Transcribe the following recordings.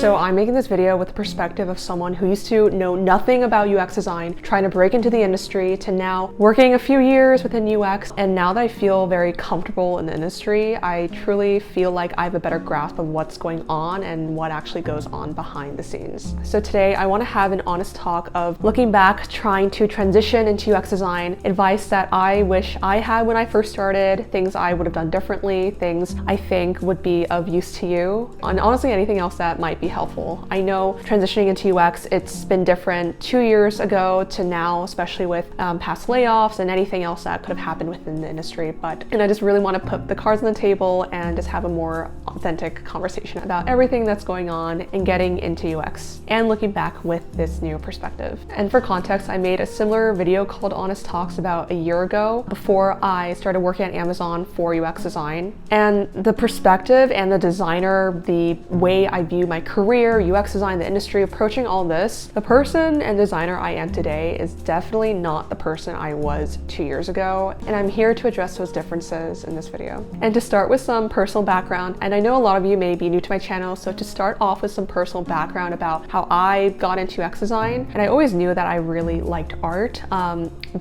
So I'm making this video with the perspective of someone who used to know nothing about UX design, trying to break into the industry, to now working a few years within UX. And now that I feel very comfortable in the industry, I truly feel like I have a better grasp of what's going on and what actually goes on behind the scenes. So today I want to have an honest talk of looking back, trying to transition into UX design, advice that I wish I had when I first started, things I would have done differently, things I think would be of use to you, and honestly anything else that might be helpful. I know transitioning into UX, it's been different 2 years ago to now, especially with past layoffs and anything else that could have happened within the industry. And I just really want to put the cards on the table and just have a more authentic conversation about everything that's going on and getting into UX and looking back with this new perspective. And for context, I made a similar video called Honest Talks about a year ago before I started working at Amazon for UX design. And the perspective and the designer, the way I view my career, UX design, the industry, approaching all this, the person and designer I am today is definitely not the person I was 2 years ago. And I'm here to address those differences in this video. And to start with some personal background, and I know a lot of you may be new to my channel, so to start off with some personal background about how I got into UX design. And I always knew that I really liked art,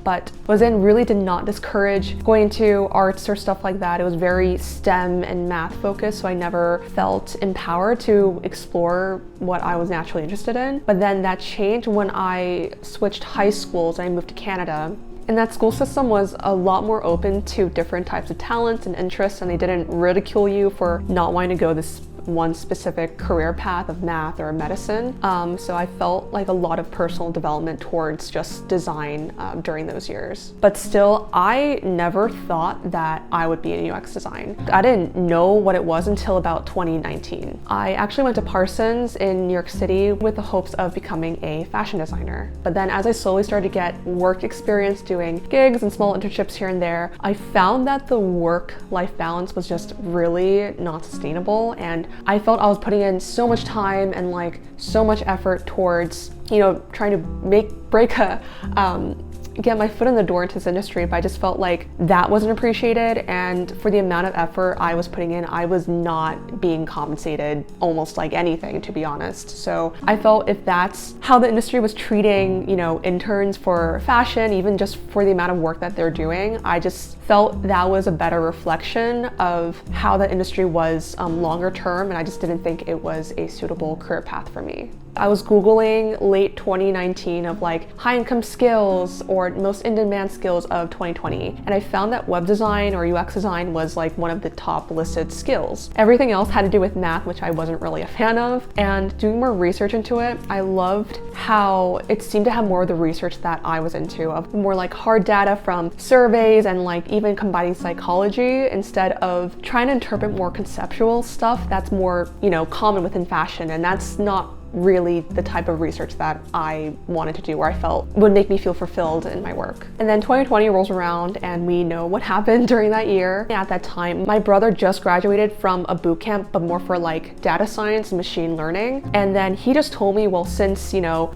but really did not discourage going into arts or stuff like that. It was very STEM and math focused, so I never felt empowered to explore what I was naturally interested in. But then that changed when I switched high schools and I moved to Canada. And that school system was a lot more open to different types of talents and interests, and they didn't ridicule you for not wanting to go this one specific career path of math or medicine. So I felt like a lot of personal development towards just design during those years. But still, I never thought that I would be in UX design. I didn't know what it was until about 2019. I actually went to Parsons in New York City with the hopes of becoming a fashion designer. But then as I slowly started to get work experience doing gigs and small internships here and there, I found that the work-life balance was just really not sustainable, and I felt I was putting in so much time and like so much effort towards, trying to get my foot in the door into this industry, but I just felt like that wasn't appreciated, and for the amount of effort I was putting in, I was not being compensated almost like anything, to be honest. So I felt if that's how the industry was treating, interns for fashion, even just for the amount of work that they're doing, I just felt that was a better reflection of how the industry was longer term, and I just didn't think it was a suitable career path for me. I was Googling late 2019 of like high income skills or most in-demand skills of 2020. And I found that web design or UX design was like one of the top listed skills. Everything else had to do with math, which I wasn't really a fan of. And doing more research into it, I loved how it seemed to have more of the research that I was into, of more like hard data from surveys and like even combining psychology instead of trying to interpret more conceptual stuff that's more, common within fashion. And that's not really the type of research that I wanted to do, or I felt would make me feel fulfilled in my work. And then 2020 rolls around and we know what happened during that year. At that time, my brother just graduated from a boot camp, but more for like data science and machine learning. And then he just told me, well, since,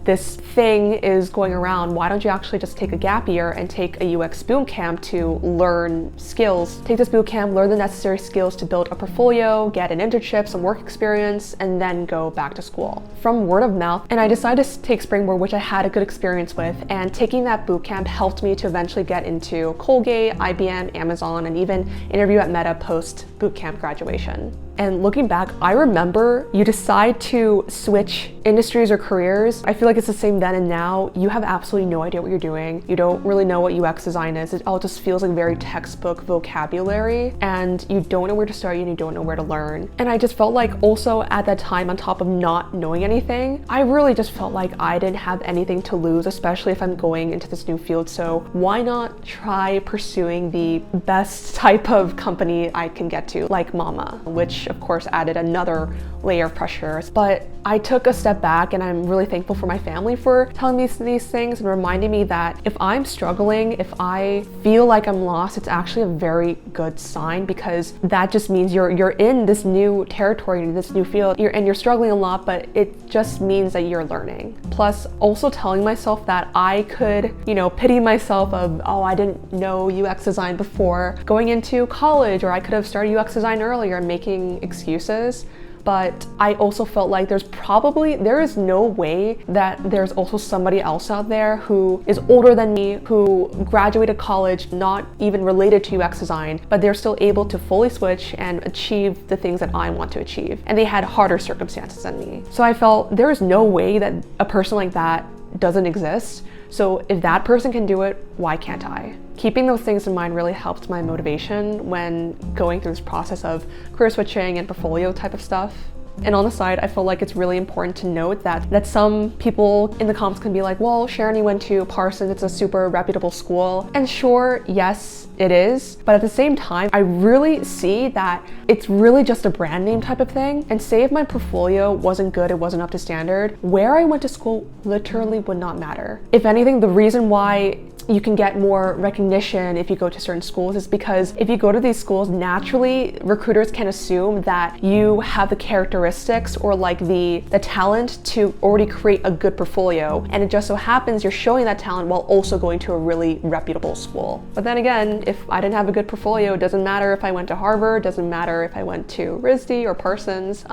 this thing is going around, why don't you actually just take a gap year and take a UX boot camp to learn skills? Take this boot camp, learn the necessary skills to build a portfolio, get an internship, some work experience, and then go back to school. From word of mouth, and I decided to take Springboard, which I had a good experience with, and taking that bootcamp helped me to eventually get into Colgate, IBM, Amazon, and even interview at Meta post bootcamp graduation. And looking back, I remember you decide to switch industries or careers. I feel like it's the same then and now. You have absolutely no idea what you're doing. You don't really know what UX design is. It all just feels like very textbook vocabulary, and you don't know where to start and you don't know where to learn. And I just felt like also at that time, on top of not knowing anything, I really just felt like I didn't have anything to lose, especially if I'm going into this new field. So why not try pursuing the best type of company I can get to, like Mama, which of course added another layer of pressure. But I took a step back, and I'm really thankful for my family for telling me these things and reminding me that if I'm struggling, if I feel like I'm lost, it's actually a very good sign, because that just means you're in this new territory, this new field, and you're struggling a lot, but it just means that you're learning. Plus, also telling myself that I could, pity myself of, oh, I didn't know UX design before going into college, or I could have started UX design earlier, and making excuses. But I also felt like there is no way that there's also somebody else out there who is older than me, who graduated college, not even related to UX design, but they're still able to fully switch and achieve the things that I want to achieve. And they had harder circumstances than me. So I felt there is no way that a person like that doesn't exist. So if that person can do it, why can't I? Keeping those things in mind really helped my motivation when going through this process of career switching and portfolio type of stuff. And on the side, I feel like it's really important to note that some people in the comments can be like, well, Sharon, you went to Parsons, it's a super reputable school. And sure, yes, it is. But at the same time, I really see that it's really just a brand name type of thing. And say if my portfolio wasn't good, it wasn't up to standard, where I went to school literally would not matter. If anything, the reason why you can get more recognition if you go to certain schools is because if you go to these schools, naturally recruiters can assume that you have the characteristics or like the talent to already create a good portfolio, and it just so happens you're showing that talent while also going to a really reputable school. But then again, if I didn't have a good portfolio, it doesn't matter if I went to Harvard, doesn't matter if I went to RISD or Parsons.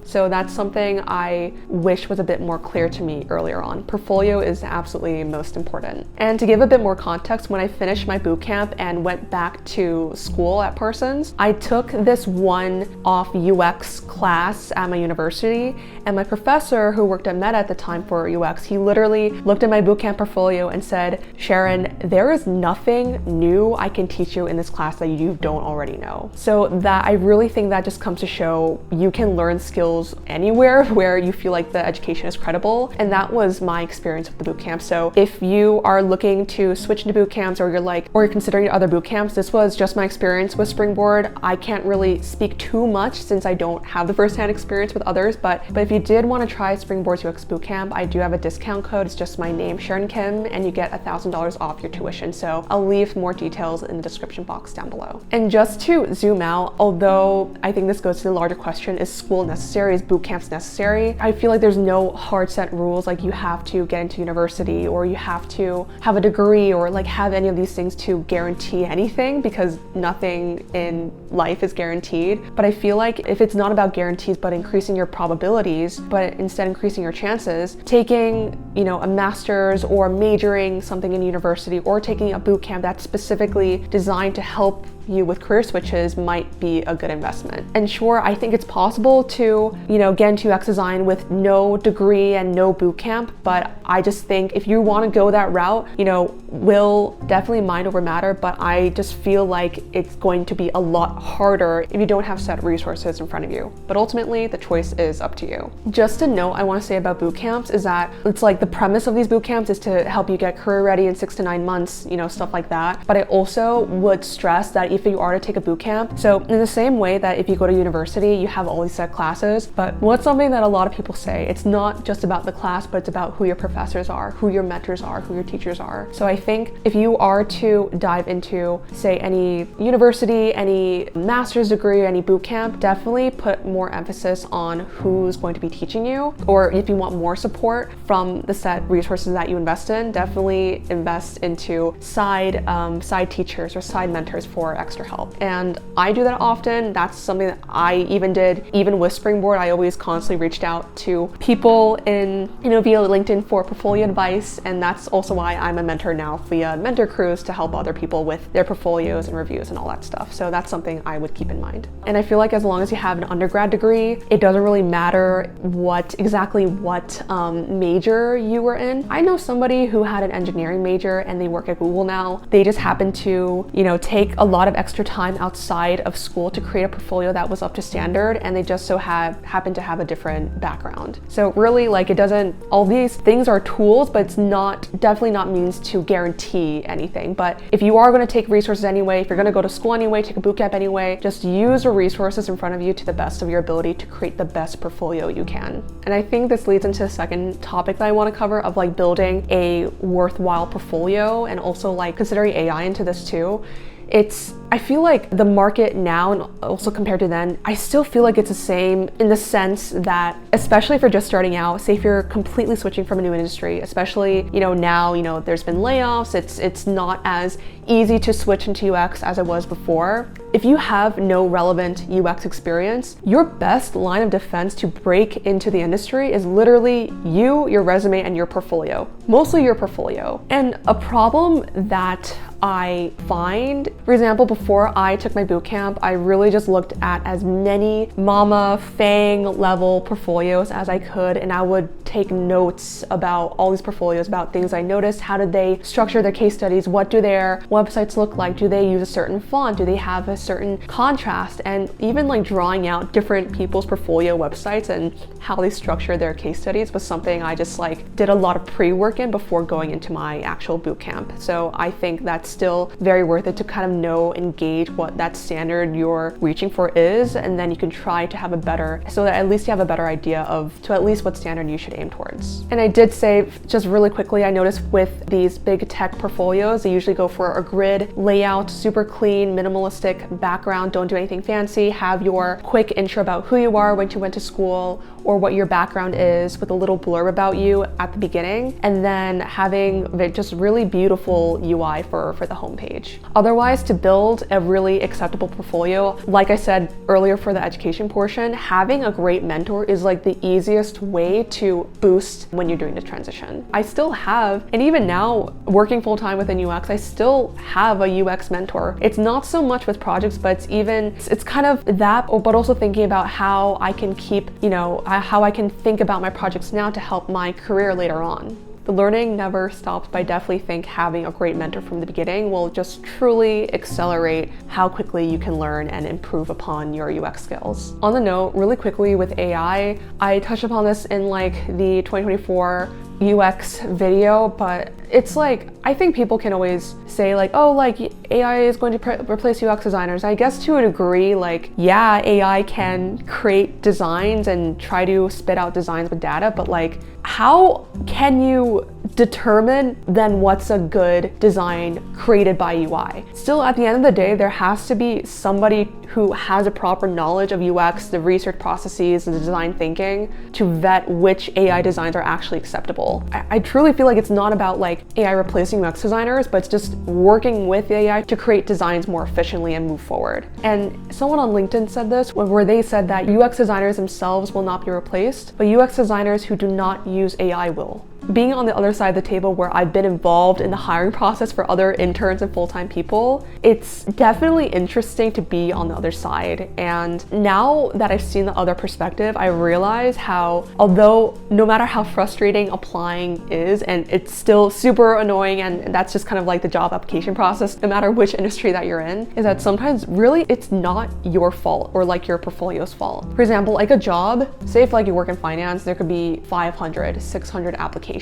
So that's something I wish was a bit more clear to me earlier on. Portfolio is absolutely most important. And to give a bit more context, when I finished my bootcamp and went back to school at Parsons, I took this one-off UX class at my university, and my professor who worked at Meta at the time for UX, he literally looked at my bootcamp portfolio and said, Sharon, there is nothing new I can teach you in this class that you don't already know. So that I really think that just comes to show you can learn skills anywhere where you feel like the education is credible, and that was my experience with the bootcamp. So if you are looking to switch into boot camps, or you're considering other boot camps, this was just my experience with Springboard. I can't really speak too much since I don't have the first-hand experience with others, but if you did want to try Springboard's UX Bootcamp, I do have a discount code. It's just my name, SHARONKIM, and you get $1,000 off your tuition. So I'll leave more details in the description box down below. And just to zoom out, although I think this goes to the larger question, is school necessary? Is boot camps necessary? I feel like there's no hard set rules, like you have to get into university or you have to have a degree or like have any of these things to guarantee anything, because nothing in life is guaranteed. But I feel like if it's not about guarantees but increasing your probabilities, but instead increasing your chances, taking a master's or majoring something in university or taking a boot camp that's specifically designed to help you with career switches might be a good investment. And sure, I think it's possible to, get into UX design with no degree and no boot camp, but I just think if you want to go that route, will definitely mind over matter, but I just feel like it's going to be a lot harder if you don't have set resources in front of you. But ultimately, the choice is up to you. Just a note I want to say about boot camps is that it's like the premise of these boot camps is to help you get career ready in 6 to 9 months, stuff like that. But I also would stress that if you are to take a boot camp, so in the same way that if you go to university, you have all these set classes, but what's something that a lot of people say, it's not just about the class, but it's about who your professors are, who your mentors are, who your teachers are. So I think if you are to dive into, say, any university, any master's degree, any boot camp, definitely put more emphasis on who's going to be teaching you, or if you want more support from the set resources that you invest in, definitely invest into side teachers or side mentors for extra help. And I do that often. That's something that I even did. Even with Springboard, I always constantly reached out to people in, via LinkedIn for portfolio advice. And that's also why I'm a mentor now via mentor crews to help other people with their portfolios and reviews and all that stuff. So that's something I would keep in mind. And I feel like as long as you have an undergrad degree, it doesn't really matter what major you were in. I know somebody who had an engineering major and they work at Google now. They just happen to, take a lot of extra time outside of school to create a portfolio that was up to standard, and they just so happen to have a different background. So really, like, it doesn't, all these things are tools, but it's definitely not means to guarantee anything. But if you are going to take resources anyway, if you're going to go to school anyway, take a bootcamp anyway, just use the resources in front of you to the best of your ability to create the best portfolio you can. And I think this leads into the second topic that I want to cover of like building a worthwhile portfolio, and also like considering AI into this too. I feel like the market now, and also compared to then, I still feel like it's the same in the sense that, especially if you're just starting out, say if you're completely switching from a new industry, especially, now, there's been layoffs, it's not as easy to switch into UX as it was before. If you have no relevant UX experience, your best line of defense to break into the industry is literally you, your resume, and your portfolio. Mostly your portfolio. And a problem that I find, for example, before I took my bootcamp, I really just looked at as many Mama FANG level portfolios as I could, and I would take notes about all these portfolios, about things I noticed. How did they structure their case studies? What do their websites look like? Do they use a certain font? Do they have a certain contrast? And even like drawing out different people's portfolio websites and how they structure their case studies was something I just like did a lot of pre-work in before going into my actual bootcamp. So I think that's still very worth it to kind of know and gauge what that standard you're reaching for is, and then you can try to have so that at least you have a better idea to at least what standard you should aim towards. And I did say, just really quickly, I noticed with these big tech portfolios, they usually go for a grid layout, super clean, minimalistic background, don't do anything fancy, have your quick intro about who you are, when you went to school, or what your background is with a little blurb about you at the beginning, and then having just really beautiful UI for the homepage. Otherwise, to build a really acceptable portfolio, like I said earlier for the education portion, having a great mentor is like the easiest way to boost when you're doing the transition. I still have, and even now working full-time within UX, I still have a UX mentor. It's not so much with projects, but it's kind of that, but also thinking about how I can keep, how I can think about my projects now to help my career later on. The learning never stops, but I definitely think having a great mentor from the beginning will just truly accelerate how quickly you can learn and improve upon your UX skills. On the note, really quickly with AI, I touched upon this in like the 2024 UX video, but it's like, I think people can always say like, oh, like AI is going to replace UX designers. I guess to a degree, like, yeah, AI can create designs and try to spit out designs with data, but like, how can you determine then what's a good design created by UI? Still, at the end of the day, there has to be somebody who has a proper knowledge of UX, the research processes, and the design thinking to vet which AI designs are actually acceptable. I truly feel like it's not about like AI replacing UX designers, but it's just working with AI to create designs more efficiently and move forward. And someone on LinkedIn said this, where they said that UX designers themselves will not be replaced, but UX designers who do not use AI will. Being on the other side of the table, where I've been involved in the hiring process for other interns and full-time people, it's definitely interesting to be on the other side. And now that I've seen the other perspective, I realize how, although no matter how frustrating applying is, and it's still super annoying, and that's just kind of like the job application process, no matter which industry that you're in, is that sometimes really it's not your fault or like your portfolio's fault. For example, like a job, say if like you work in finance, there could be 500, 600 applications.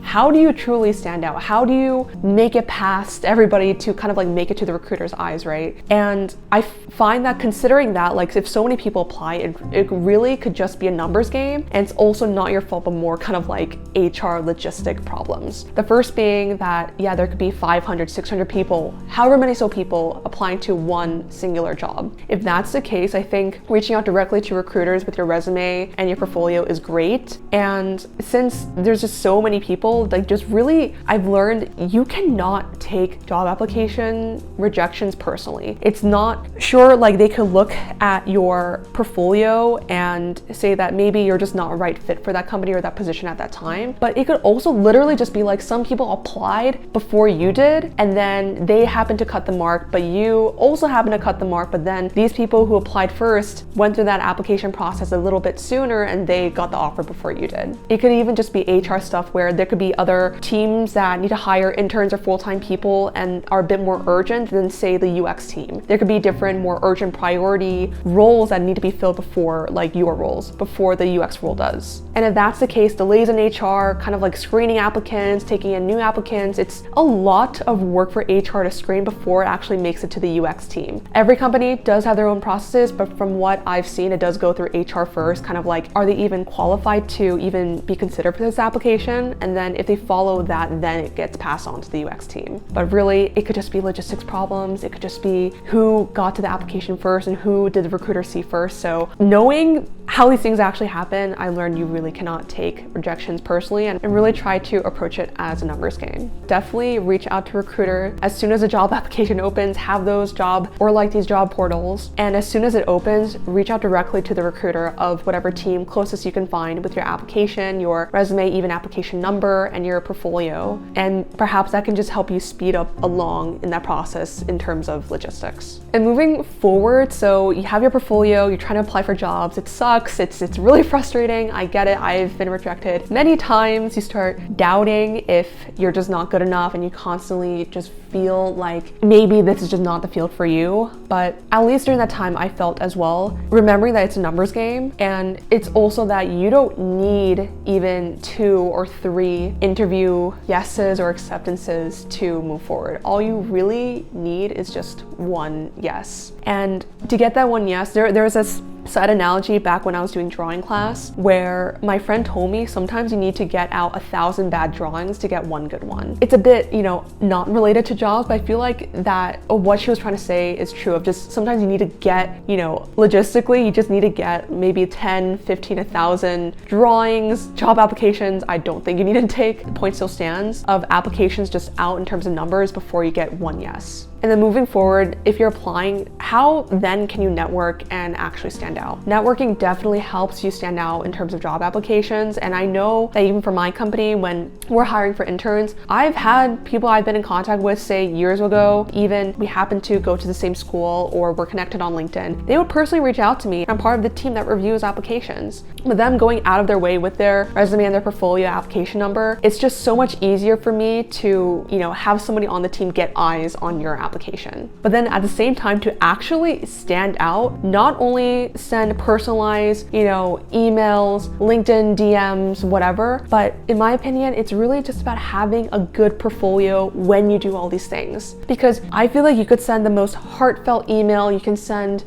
How do you truly stand out? How do you make it past everybody to kind of like make it to the recruiter's eyes, right? And I find that considering that, like if so many people apply, it really could just be a numbers game, and it's also not your fault, but more kind of like HR logistic problems. The first being that, yeah, there could be 500, 600 people, however many people applying to one singular job. If that's the case, I think reaching out directly to recruiters with your resume and your portfolio is great. And since there's just so many people, like just really, I've learned you cannot take job application rejections personally. It's not, sure, like they could look at your portfolio and say that maybe you're just not a right fit for that company or that position at that time, but it could also literally just be like some people applied before you did, and then they happen to cut the mark, but you also happen to cut the mark, but then these people who applied first went through that application process a little bit sooner and they got the offer before you did. It could even just be HR stuff stuff where there could be other teams that need to hire interns or full-time people and are a bit more urgent than, say, the UX team. There could be different, more urgent priority roles that need to be filled before, like your roles, before the UX role does. And if that's the case, delays in HR, kind of like screening applicants, taking in new applicants, it's a lot of work for HR to screen before it actually makes it to the UX team. Every company does have their own processes, but from what I've seen, it does go through HR first, kind of like, are they even qualified to even be considered for this application? And then if they follow that, then it gets passed on to the UX team. But really, it could just be logistics problems. It could just be who got to the application first and who did the recruiter see first. So knowing how these things actually happen, I learned you really cannot take rejections personally and really try to approach it as a numbers game. Definitely reach out to a recruiter as soon as a job application opens, have those job or like these job portals. And as soon as it opens, reach out directly to the recruiter of whatever team closest you can find with your application, your resume, even application number, and your portfolio. And perhaps that can just help you speed up along in that process in terms of logistics. And moving forward, so you have your portfolio, you're trying to apply for jobs, it sucks, it's really frustrating, I get it, I've been rejected many times. You start doubting if you're just not good enough and you constantly just feel like maybe this is just not the field for you. But at least during that time I felt as well, remembering that it's a numbers game, and it's also that you don't need even 2 or 3 interview yeses or acceptances to move forward. All you really need is just one yes. And to get that one yes, there was this side analogy back when I was doing drawing class where my friend told me sometimes you need to get out 1,000 bad drawings to get one good one. It's a bit, not related to jobs, but I feel like that what she was trying to say is true of just sometimes you need to get, logistically, you just need to get maybe 10, 15, 1,000 drawings, job applications. I don't think you need to take, the point still stands, of applications just out in terms of numbers before you get one yes. And then moving forward, if you're applying, how then can you network and actually stand out? Networking definitely helps you stand out in terms of job applications. And I know that even for my company, when we're hiring for interns, I've had people I've been in contact with, say years ago, even we happen to go to the same school or we're connected on LinkedIn, they would personally reach out to me. I'm part of the team that reviews applications. With them going out of their way with their resume and their portfolio application number, it's just so much easier for me to, have somebody on the team get eyes on your application. But then at the same time, to actually stand out, not only send personalized, emails, LinkedIn DMs, whatever, but in my opinion, it's really just about having a good portfolio when you do all these things. Because I feel like you could send the most heartfelt email, you can send,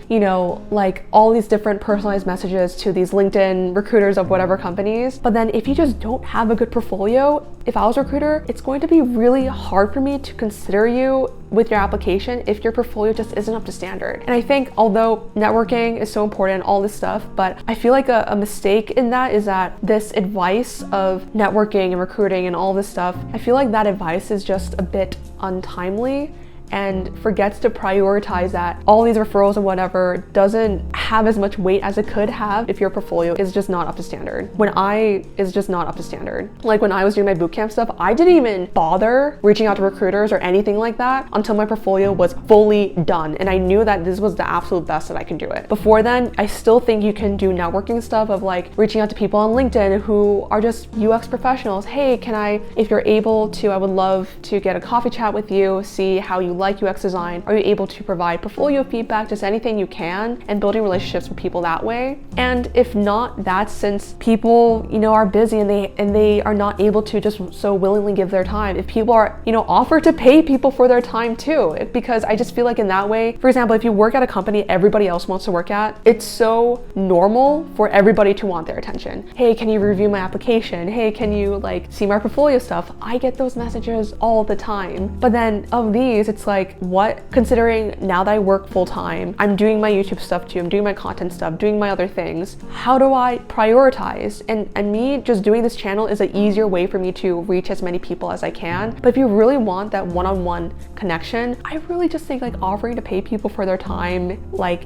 like all these different personalized messages to these LinkedIn recruiters of whatever companies. But then if you just don't have a good portfolio, if I was a recruiter, it's going to be really hard for me to consider you with your application if your portfolio just isn't up to standard. And I think although networking is so important, all this stuff, but I feel like a mistake in that is that this advice of networking and recruiting and all this stuff, I feel like that advice is just a bit untimely and forgets to prioritize that all these referrals and whatever doesn't have as much weight as it could have if your portfolio is just not up to standard. Is just not up to standard. Like when I was doing my bootcamp stuff, I didn't even bother reaching out to recruiters or anything like that until my portfolio was fully done. And I knew that this was the absolute best that I can do it. Before then, I still think you can do networking stuff of like reaching out to people on LinkedIn who are just UX professionals. Hey, if you're able to, I would love to get a coffee chat with you, see how you like UX design. Are you able to provide portfolio feedback, just anything you can, and building relationships with people that way? And if not that, since people, are busy and they are not able to just so willingly give their time, if people are, offer to pay people for their time too, because I just feel like in that way, for example, if you work at a company everybody else wants to work at, it's so normal for everybody to want their attention. Hey, can you review my application? Hey, can you see my portfolio stuff? I get those messages all the time. But then of these, it's like, what, considering now that I work full time, I'm doing my YouTube stuff too, I'm doing my content stuff, doing my other things, how do I prioritize? And me just doing this channel is an easier way for me to reach as many people as I can. But if you really want that one-on-one connection, I really just think offering to pay people for their time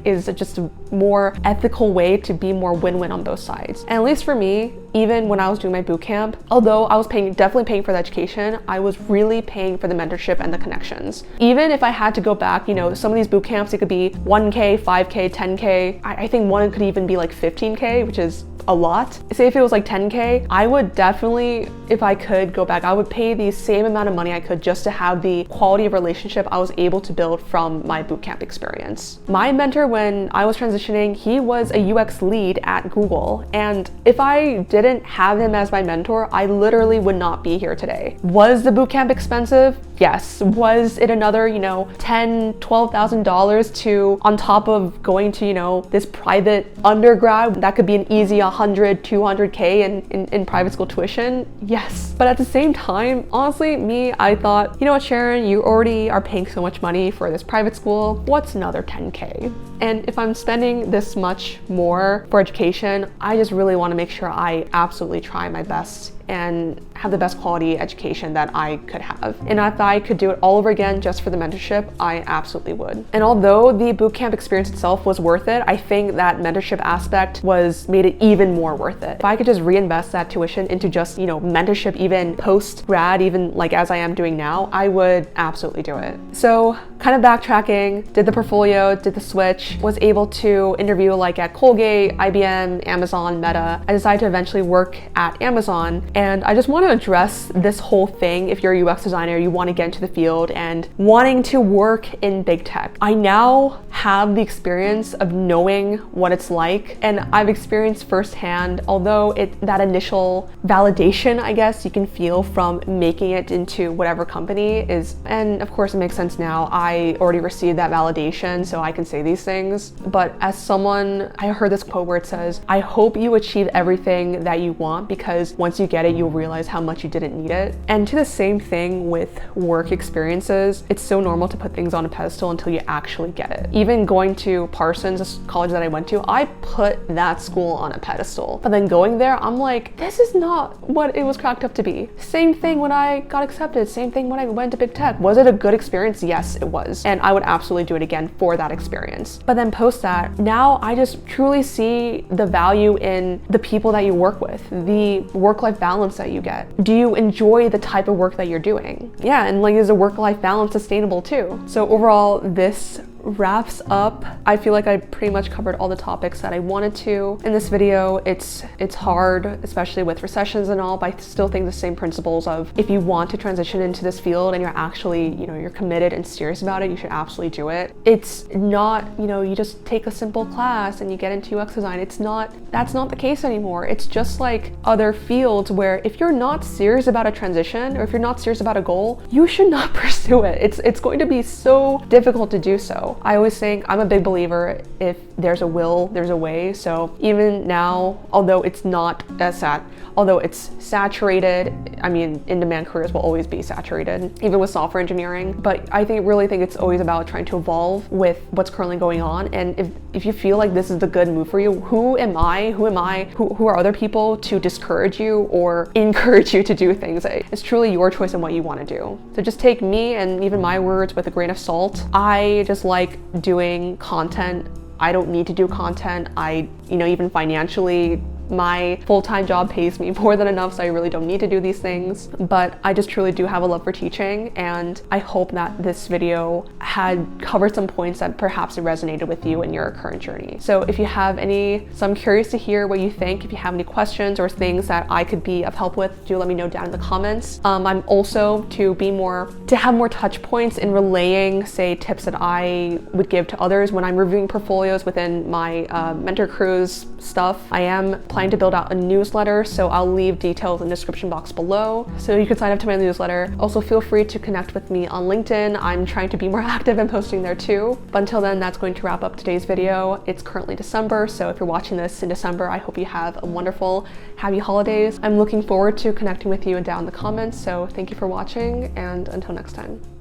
is just a more ethical way to be more win-win on both sides. And at least for me, even when I was doing my bootcamp, although I was definitely paying for the education, I was really paying for the mentorship and the connections. Even if I had to go back, some of these bootcamps, it could be 1K, 5K, 10K. I think one could even be 15K, which is a lot. Say if it was like 10K, I would definitely, if I could go back, I would pay the same amount of money I could just to have the quality of relationship I was able to build from my bootcamp experience. My mentor when I was transitioning, he was a UX lead at Google, and if I didn't have him as my mentor, I literally would not be here today. Was the bootcamp expensive? Yes. Was it another, $10,000, $12,000 to on top of going to, this private undergrad that could be an easy 100, 200K in private school tuition? Yes. But at the same time, honestly, I thought, you know what, Sharon, you already are paying so much money for this private school. What's another 10K? And if I'm spending this much more for education, I just really want to make sure I absolutely try my best and have the best quality education that I could have. And if I could do it all over again just for the mentorship, I absolutely would. And although the bootcamp experience itself was worth it, I think that mentorship aspect made it even more worth it. If I could just reinvest that tuition into just, mentorship, even post-grad, even like as I am doing now, I would absolutely do it. So kind of backtracking, did the portfolio, did the switch, was able to interview like at Colgate, IBM, Amazon, Meta. I decided to eventually work at Amazon. And I just want to address this whole thing. If you're a UX designer, you want to get into the field and wanting to work in big tech. I now have the experience of knowing what it's like, and I've experienced firsthand, although that initial validation, I guess, you can feel from making it into whatever company is, and of course it makes sense now. I already received that validation, so I can say these things. But as someone, I heard this quote where it says, I hope you achieve everything that you want, because once you get it, you'll realize how much you didn't need it. And to the same thing with work experiences, it's so normal to put things on a pedestal until you actually get it. Even going to Parsons, this college that I went to, I put that school on a pedestal. But then going there, I'm like, this is not what it was cracked up to be. Same thing when I got accepted, same thing when I went to big tech. Was it a good experience? Yes, it was. And I would absolutely do it again for that experience. But then post that, now I just truly see the value in the people that you work with, the work-life balance that you get. Do you enjoy the type of work that you're doing? Yeah, and like, is the work-life balance sustainable too? So overall, this wraps up. I feel like I pretty much covered all the topics that I wanted to in this video. It's hard, especially with recessions and all, but I still think the same principles of if you want to transition into this field and you're actually, you're committed and serious about it, you should absolutely do it. It's not, you just take a simple class and you get into UX design. That's not the case anymore. It's just like other fields where if you're not serious about a transition or if you're not serious about a goal, you should not pursue it. It's going to be so difficult to do so. I always think I'm a big believer, if there's a will, there's a way. So even now, although it's saturated, I mean, in-demand careers will always be saturated, even with software engineering. But I really think it's always about trying to evolve with what's currently going on. And if you feel like this is the good move for you, who are other people to discourage you or encourage you to do things? It's truly your choice on what you want to do. So just take me and even my words with a grain of salt. I just like doing content. I don't need to do content. Even financially, my full-time job pays me more than enough, so I really don't need to do these things. But I just truly do have a love for teaching, and I hope that this video had covered some points that perhaps resonated with you in your current journey. So if you have so I'm curious to hear what you think. If you have any questions or things that I could be of help with, do let me know down in the comments. I'm also to have more touch points in relaying, say, tips that I would give to others when I'm reviewing portfolios within my mentor cruise stuff. I am planning to build out a newsletter, so I'll leave details in the description box below so you can sign up to my newsletter. Also, feel free to connect with me on LinkedIn. I'm trying to be more active and posting there too. But until then, that's going to wrap up today's video. It's currently December, so if you're watching this in December, I hope you have a wonderful, happy holidays. I'm looking forward to connecting with you down in the comments, so thank you for watching, and until next time.